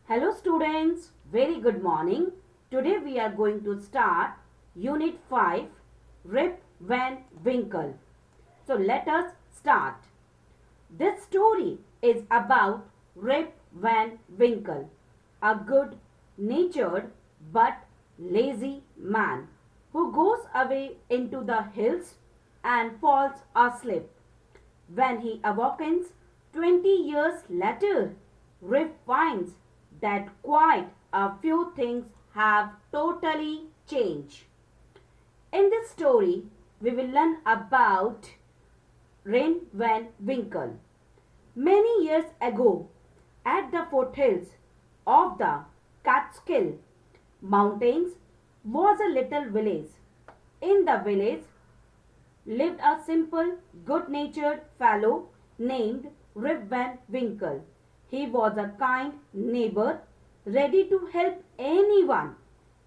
Hello students, very good morning. Today we are going to start Unit 5, Rip Van Winkle. So let us start. This story is about Rip Van Winkle, a good natured but lazy man who goes away into the hills and falls asleep. When he awakens 20 years later, Rip finds that quite a few things have totally changed. In this story, we will learn about Rip Van Winkle. Many years ago, at the foothills of the Catskill Mountains was a little village. In the village lived a simple, good-natured fellow named Rip Van Winkle. He was a kind neighbor, ready to help anyone.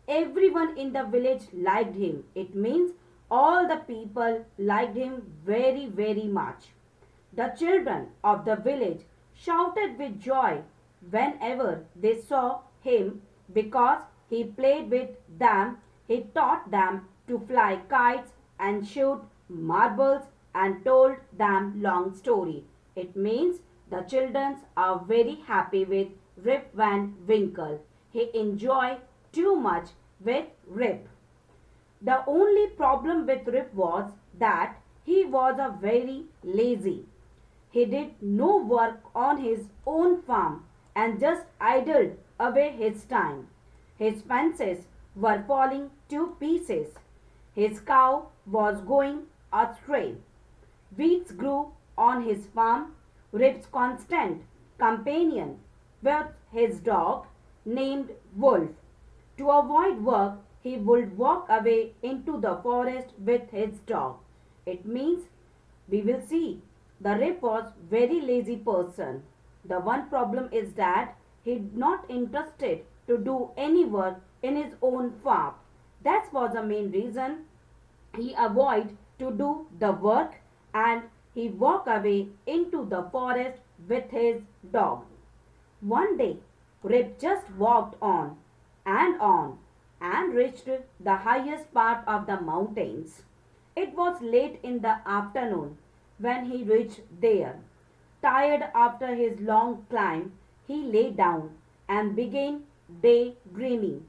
Everyone in the village liked him. It means all the people liked him very, very much. The children of the village shouted with joy whenever they saw him because he played with them. He taught them to fly kites and shoot marbles and told them long story. It means the children are very happy with Rip Van Winkle. He enjoyed too much with Rip. The only problem with Rip was that he was a very lazy. He did no work on his own farm and just idled away his time. His fences were falling to pieces. His cow was going astray. Weeds grew on his farm. Rip's constant companion was his dog named Wolf. To avoid work, he would walk away into the forest with his dog. It means we will see the Rip was very lazy person. The one problem is that he not interested to do any work in his own farm. That was the main reason he avoid to do the work and he walk away into the forest with his dog. One day, Rip just walked on and reached the highest part of the mountains. It was late in the afternoon when he reached there. Tired after his long climb, he lay down and began daydreaming.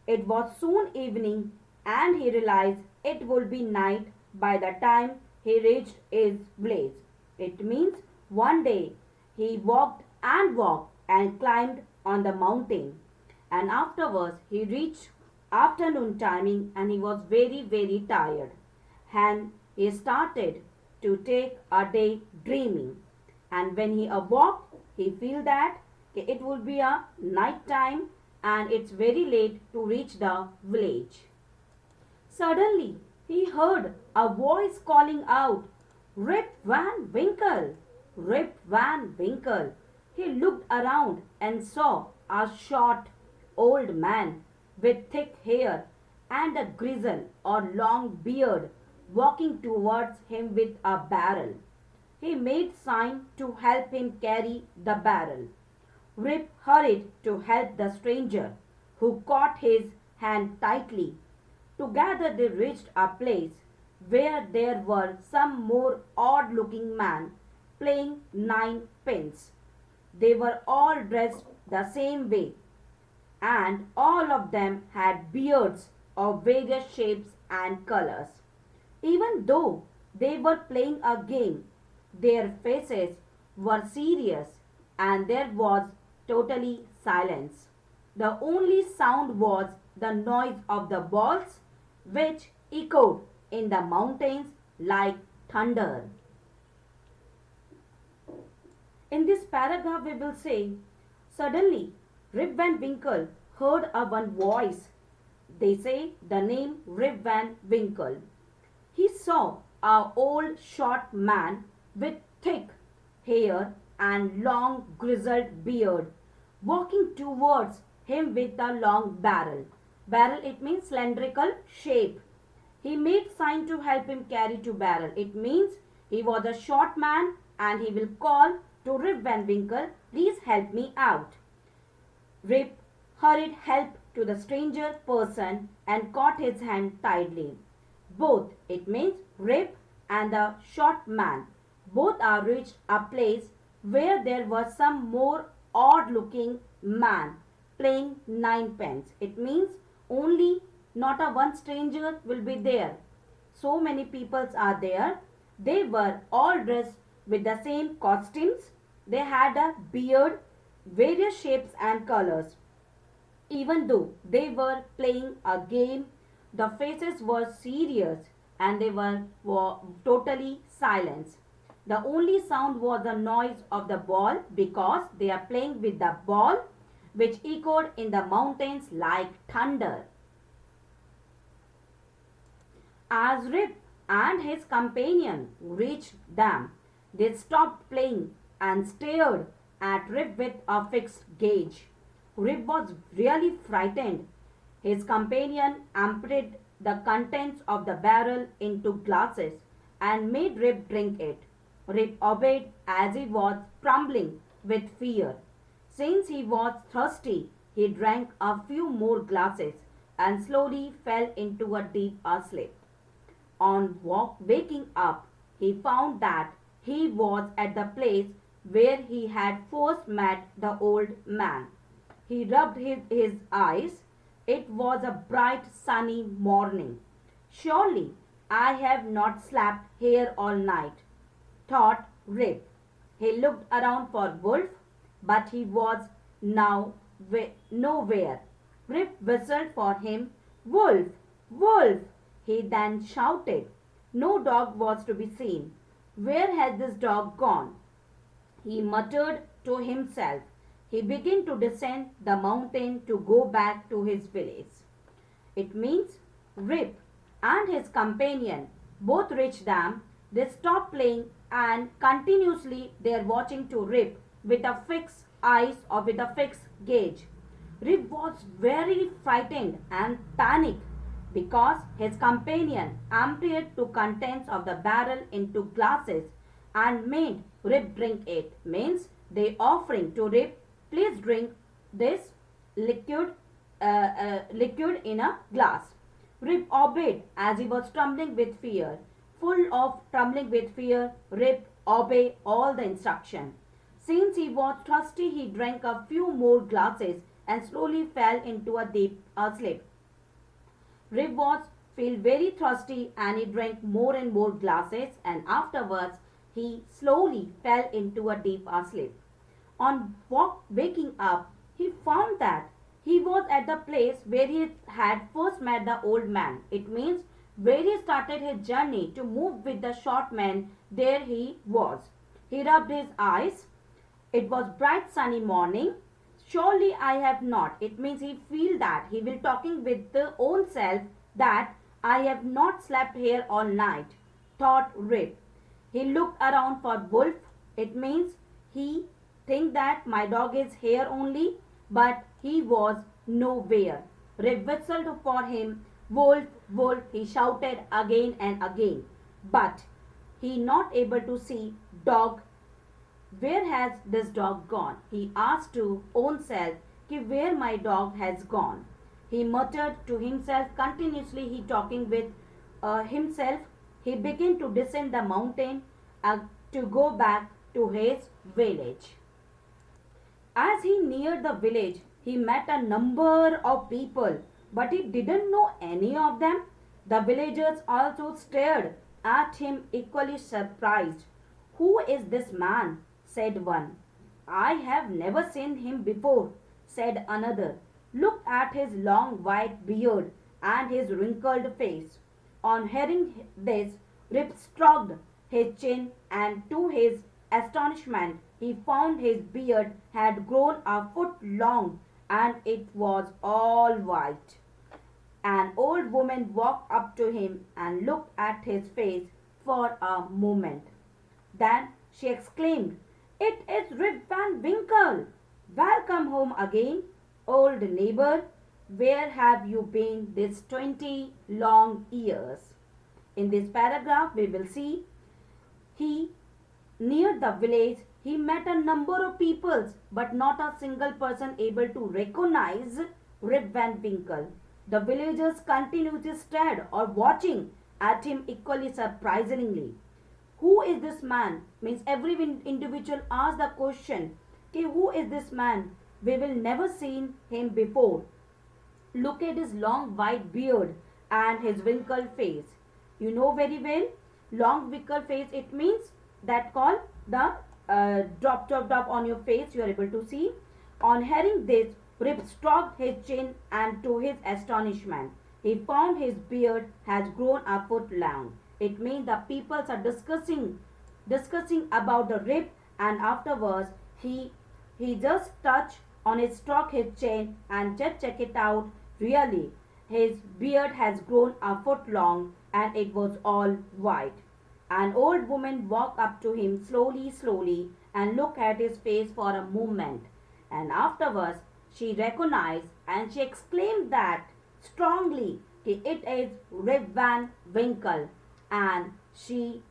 It was soon evening and he realized it would be night by the time he reached his village. It means one day he walked and climbed on the mountain, and afterwards he reached afternoon timing and he was very, very tired, and he started to take a day dreaming. And when he awoke, he feel that it will be a night time and it's very late to reach the village. Suddenly, he heard a voice calling out, Rip Van Winkle! Rip Van Winkle! He looked around and saw a short old man with thick hair and a grizzle or long beard walking towards him with a barrel. He made sign to help him carry the barrel. Rip hurried to help the stranger, who caught his hand tightly. Together they reached a place where there were some more odd-looking men playing nine pins. They were all dressed the same way, and all of them had beards of various shapes and colors. Even though they were playing a game, their faces were serious and there was totally silence. The only sound was the noise of the balls which echoed in the mountains like thunder. In this paragraph we will say, suddenly Rip Van Winkle heard a one voice. They say the name Rip Van Winkle. He saw a old short man with thick hair and long grizzled beard walking towards him with a long barrel. Barrel it means cylindrical shape. He made sign to help him carry to barrel. It means he was a short man and he will call to Rip Van Winkle, please help me out. Rip hurried help to the stranger person and caught his hand tightly. Both, it means Rip and the short man, both are reached a place where there was some more odd looking man playing ninepence. It means only not a one stranger will be there. So many peoples are there. They were all dressed with the same costumes. They had a beard, various shapes and colors. Even though they were playing a game, the faces were serious and they were totally silent. The only sound was the noise of the ball because they are playing with the ball which echoed in the mountains like thunder. As Rip and his companion reached them, they stopped playing and stared at Rip with a fixed gaze. Rip was really frightened. His companion emptied the contents of the barrel into glasses and made Rip drink it. Rip obeyed as he was trembling with fear. Since he was thirsty, he drank a few more glasses and slowly fell into a deep sleep. On waking up, he found that he was at the place where he had first met the old man. He rubbed his eyes. It was a bright sunny morning. Surely I have not slept here all night, thought Rip. He looked around for Wolf, but he was now nowhere. Rip whistled for him. Wolf! Wolf! He then shouted. No dog was to be seen. Where had this dog gone? He muttered to himself. He began to descend the mountain to go back to his village. It means Rip and his companion both reached them. They stopped playing and continuously they are watching to Rip with a fixed eyes or with a fixed gaze. Rip was very frightened and panicked because his companion emptied the contents of the barrel into glasses and made Rip drink it. Means they offering to Rip, please drink this liquid in a glass. Rip obeyed as he was trembling with fear. Full of trembling with fear, Rip obeyed all the instruction. Since he was thirsty, he drank a few more glasses and slowly fell into a deep sleep. Rip was feel very thirsty and he drank more and more glasses and afterwards he slowly fell into a deep sleep. On waking up, he found that he was at the place where he had first met the old man. It means where he started his journey to move with the short man, there he was. He rubbed his eyes. It was bright sunny morning. Surely I have not. It means he feel that he will talking with the own self that I have not slept here all night, thought Rip. He looked around for Wolf. It means he think that my dog is here only, but he was nowhere. Rip whistled for him. Wolf, Wolf, he shouted again and again. But he not able to see dog. Where has this dog gone? He asked to own self, where my dog has gone. He muttered to himself continuously. He talking with himself. He began to descend the mountain to go back to his village. As he neared the village, he met a number of people, but he didn't know any of them. The villagers also stared at him equally surprised. Who is this man? Said one. I have never seen him before, said another. Look at his long white beard and his wrinkled face. On hearing this, Rip stroked his chin and to his astonishment he found his beard had grown a foot long and it was all white. An old woman walked up to him and looked at his face for a moment. Then she exclaimed, It is Rip Van Winkle! Welcome home again, old neighbor. Where have you been these 20 long years? In this paragraph, we will see he near the village, He met a number of peoples, but not a single person able to recognize Rip Van Winkle. The villagers continuously stared or watching at him equally surprisingly. Who is this man? Means every individual asked the question, okay, who is this man? We will never seen him before. Look at his long white beard and his wrinkled face. You know very well, long wrinkled face, it means that called the drop on your face, you are able to see. On hearing this, Rip stroked his chin and to his astonishment, he found his beard has grown a foot long. It means the peoples are discussing about the Rip, and afterwards he just touched on his stroke his chin and just check it out. Really, his beard has grown a foot long and it was all white. An old woman walked up to him slowly and looked at his face for a moment. And afterwards she recognized and she exclaimed that strongly, it is Rip Van Winkle. And she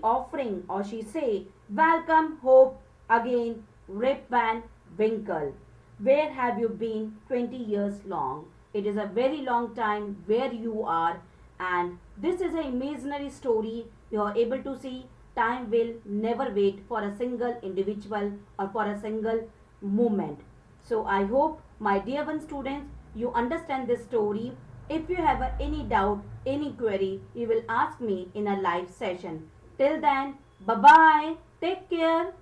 offering or she say, welcome hope again, Rip Van Winkle. Where have you been 20 years long? It is a very long time where you are, and this is an imaginary story. You are able to see time will never wait for a single individual or for a single moment. So I hope my dear one students you understand this story. If you have any doubt, any query, you will ask me in a live session. Till then, bye bye. Take care.